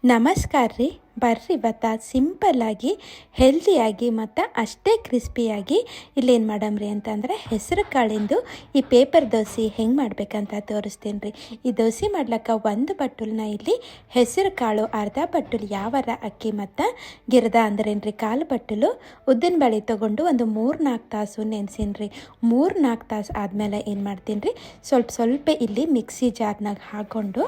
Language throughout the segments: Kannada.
ನಮಸ್ಕಾರ ರೀ. ಬರ್ರಿ ಇವತ್ತು ಸಿಂಪಲ್ಲಾಗಿ ಹೆಲ್ದಿಯಾಗಿ ಮತ್ತು ಅಷ್ಟೇ ಕ್ರಿಸ್ಪಿಯಾಗಿ ಇಲ್ಲೇನು ಮಾಡಮ್ರಿ ಅಂತಂದ್ರೆ ಹೆಸರು ಕಾಳಿಂದು ಈ ಪೇಪರ್ ದೋಸೆ ಹೆಂಗೆ ಮಾಡ್ಬೇಕಂತ ತೋರಿಸ್ತೀನಿ ರೀ. ಈ ದೋಸೆ ಮಾಡ್ಲಿಕ್ಕೆ ಒಂದು ಬಟ್ಟಲನ್ನ ಇಲ್ಲಿ ಹೆಸರು ಕಾಳು, ಅರ್ಧ ಬಟ್ಟಲು ಯಾವರ ಅಕ್ಕಿ ಮತ್ತು ಗಿರ್ದ ಅಂದ್ರೇನು ರೀ ಕಾಲು ಬಟ್ಟಲು ಉದ್ದಿನ ಬೇಳೆ ತೊಗೊಂಡು ಒಂದು 3-4 ತಾಸು ನೆನೆಸೀನಿ ರೀ. 3-4 ತಾಸು ಆದಮೇಲೆ ಏನು ಮಾಡ್ತೀನಿ ರೀ, ಸ್ವಲ್ಪ ಇಲ್ಲಿ ಮಿಕ್ಸಿ ಜಾರ್ನಾಗ ಹಾಕ್ಕೊಂಡು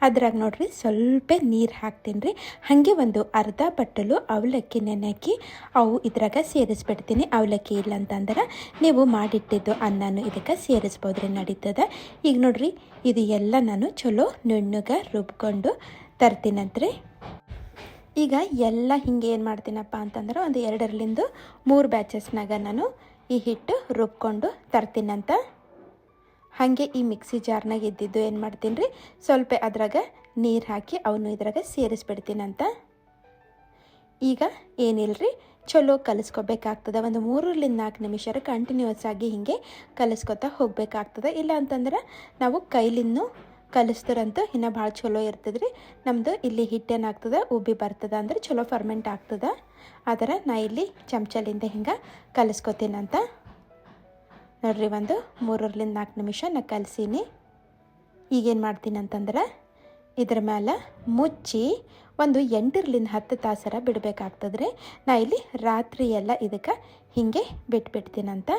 ಅದ್ರಾಗ ನೋಡ್ರಿ ಸ್ವಲ್ಪ ನೀರು ಹಾಕ್ತೀನಿ ರೀ. ಹಾಗೆ ಒಂದು ಅರ್ಧ ಬಟ್ಟಲು ಅವಲಕ್ಕಿ ನೆನೆಹಾಕಿ ಅವು ಇದ್ರಾಗ ಸೇರಿಸ್ಬಿಡ್ತೀನಿ. ಅವಲಕ್ಕಿ ಇಲ್ಲ ಅಂತಂದ್ರೆ ನೀವು ಮಾಡಿಟ್ಟಿದ್ದು ಅನ್ನನೂ ಇದಕ್ಕೆ ಸೇರಿಸ್ಬೋದ್ರಿ, ನಡೀತದೆ. ಈಗ ನೋಡ್ರಿ ಇದು ಎಲ್ಲ ನಾನು ಚಲೋ ನುಣ್ಣಗೆ ರುಬ್ಕೊಂಡು ತರ್ತೀನಂತ್ರಿ. ಈಗ ಎಲ್ಲ ಹಿಂಗೆ ಏನು ಮಾಡ್ತೀನಪ್ಪ ಅಂತಂದ್ರೆ ಒಂದು 2-3 ಬ್ಯಾಚಸ್ನಾಗ ನಾನು ಈ ಹಿಟ್ಟು ರುಬ್ಕೊಂಡು ತರ್ತೀನಂತ. ಹಾಗೆ ಈ ಮಿಕ್ಸಿ ಜಾರ್ನಾಗ ಇದ್ದಿದ್ದು ಏನು ಮಾಡ್ತೀನಿ ರೀ, ಸ್ವಲ್ಪ ಅದ್ರಾಗ ನೀರು ಹಾಕಿ ಅವನು ಇದ್ರಾಗ ಸೇರಿಸ್ಬಿಡ್ತೀನಂತ. ಈಗ ಏನಿಲ್ಲರಿ, ಚಲೋ ಕಲಿಸ್ಕೋಬೇಕಾಗ್ತದೆ. ಒಂದು 3-4 ನಿಮಿಷ ಕಂಟಿನ್ಯೂಸ್ ಆಗಿ ಹಿಂಗೆ ಕಲಿಸ್ಕೊತಾ ಹೋಗಬೇಕಾಗ್ತದೆ. ಇಲ್ಲ ಅಂತಂದ್ರೆ ನಾವು ಕೈಲಿಂದ ಕಲಿಸ್ತಾರಂತೂ ಇನ್ನೂ ಭಾಳ ಚಲೋ ಇರ್ತದೆ ರೀ. ನಮ್ಮದು ಇಲ್ಲಿ ಹಿಟ್ಟೇನಾಗ್ತದೆ ಉಬ್ಬಿ ಬರ್ತದೆ, ಅಂದ್ರೆ ಚಲೋ ಫರ್ಮೆಂಟ್ ಆಗ್ತದೆ. ಆದರೆ ನಾ ಇಲ್ಲಿ ಚಮಚಲಿಂದ ಹಿಂಗೆ ಕಲಿಸ್ಕೊತೀನಂತ. ನೋಡ್ರಿ, ಒಂದು 3-4 ನಿಮಿಷ ನಾ ಕಲಸೀನಿ. ಈಗೇನು ಮಾಡ್ತೀನಿ ಅಂತಂದ್ರೆ ಇದ್ರ ಮೇಲೆ ಮುಚ್ಚಿ ಒಂದು 8-10 ತಾಸರ ಬಿಡಬೇಕಾಗ್ತದೆ ರೀ. ನಾ ಇಲ್ಲಿ ರಾತ್ರಿ ಎಲ್ಲ ಇದಕ್ಕೆ ಹಿಂಗೆ ಬಿಟ್ಬಿಡ್ತೀನಂತ.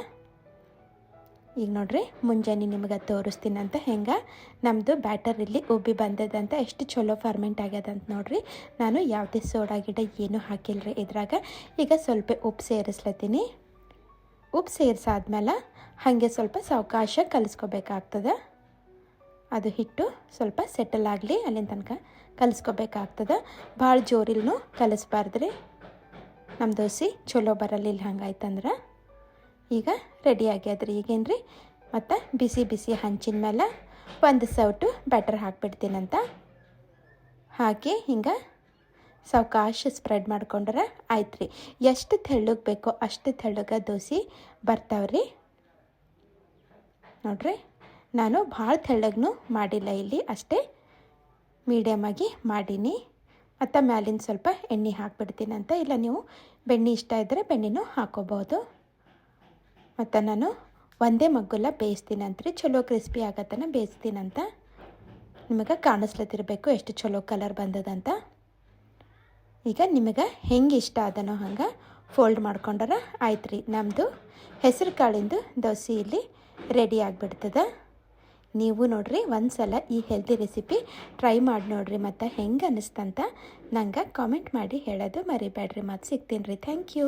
ಈಗ ನೋಡ್ರಿ, ಮುಂಜಾನೆ ನಿಮಗೆ ತೋರಿಸ್ತೀನಂತ ಹೆಂಗೆ ನಮ್ಮದು ಬ್ಯಾಟರ್ ಇಲ್ಲಿ ಉಬ್ಬಿ ಬಂದದಂತ, ಎಷ್ಟು ಚಲೋ ಫರ್ಮೆಂಟ್ ಆಗ್ಯದಂತ ನೋಡ್ರಿ. ನಾನು ಯಾವುದೇ ಸೋಡಾ ಗಿಡ ಏನೂ ಹಾಕಿಲ್ರಿ ಇದ್ರಾಗ. ಈಗ ಸ್ವಲ್ಪ ಉಪ್ಪು ಸೇರಿಸ್ಲತ್ತೀನಿ. ಉಪ್ಪು ಸೇರಿಸಾದ್ಮೇಲೆ ಹಾಗೆ ಸ್ವಲ್ಪ ಸಾವಕಾಶ ಕಲಿಸ್ಕೋಬೇಕಾಗ್ತದೆ. ಅದು ಹಿಟ್ಟು ಸ್ವಲ್ಪ ಸೆಟಲ್ ಆಗಲಿ ಅಲ್ಲಿನ ತನಕ ಕಲಿಸ್ಕೋಬೇಕಾಗ್ತದೆ. ಭಾಳ ಜೋರಿಲ್ನೂ ಕಲಿಸ್ಬಾರ್ದ್ರಿ, ನಮ್ಮ ದೋಸೆ ಚಲೋ ಬರಲಿಲ್ಲ ಹಂಗಾಯ್ತಂದ್ರೆ. ಈಗ ರೆಡಿ ಆಗ್ಯದ್ರಿ. ಈಗೇನು ರೀ, ಮತ್ತು ಬಿಸಿ ಹಂಚಿನ ಮೇಲೆ ಒಂದು ಸೌಟು ಬ್ಯಾಟರ್ ಹಾಕ್ಬಿಡ್ತೀನಂತ. ಹಾಕಿ ಹಿಂಗೆ ಸಾವಕಾಶ ಸ್ಪ್ರೆಡ್ ಮಾಡ್ಕೊಂಡ್ರೆ ಆಯ್ತು ರೀ. ಎಷ್ಟು ತೆಳ್ಳಗೆ ಬೇಕೋ ಅಷ್ಟು ತೆಳ್ಳಗೆ ದೋಸೆ ಬರ್ತಾವ್ರಿ. ನೋಡ್ರಿ, ನಾನು ಭಾಳ ತೆಳ್ಳಗೂ ಮಾಡಿಲ್ಲ, ಇಲ್ಲಿ ಅಷ್ಟೇ ಮೀಡಿಯಮಾಗಿ ಮಾಡೀನಿ. ಮತ್ತು ಮ್ಯಾಲಿನ ಸ್ವಲ್ಪ ಎಣ್ಣೆ ಹಾಕ್ಬಿಡ್ತೀನಂತ. ಇಲ್ಲ ನೀವು ಬೆಣ್ಣೆ ಇಷ್ಟ ಇದ್ದರೆ ಬೆಣ್ಣೆನೂ ಹಾಕೋಬೋದು. ಮತ್ತು ನಾನು ಒಂದೇ ಮಗ್ಗುಲ ಬೇಯಿಸ್ತೀನಂತ್ರಿ, ಚಲೋ ಕ್ರಿಸ್ಪಿ ಆಗತ್ತನ ಬೇಯಿಸ್ತೀನಂತ. ನಿಮಗೆ ಕಾಣಿಸ್ಲತ್ತಿರಬೇಕು ಎಷ್ಟು ಚಲೋ ಕಲರ್ ಬಂದದಂತ. ಈಗ ನಿಮಗೆ ಹೆಂಗೆ ಇಷ್ಟ ಅದನೋ ಹಂಗೆ ಫೋಲ್ಡ್ ಮಾಡ್ಕೊಂಡ್ರೆ ಆಯ್ತು ರೀ. ನಮ್ಮದು ಹೆಸರು ಕಾಳಿಂದು ದೋಸೆ ಇಲ್ಲಿ ರೆಡಿ ಆಗಿಬಿಡ್ತದೆ. ನೀವು ನೋಡ್ರಿ ಒಂದು ಸಲ ಈ ಹೆಲ್ದಿ ರೆಸಿಪಿ ಟ್ರೈ ಮಾಡಿ ನೋಡ್ರಿ, ಮತ್ತು ಹೆಂಗೆ ಅನ್ನಿಸ್ತಂತ ನಂಗೆ ಕಾಮೆಂಟ್ ಮಾಡಿ ಹೇಳೋದು ಮರಿಬೇಡ್ರಿ. ಮತ್ತು ಸಿಗ್ತೀನಿ ರೀ. Thank you.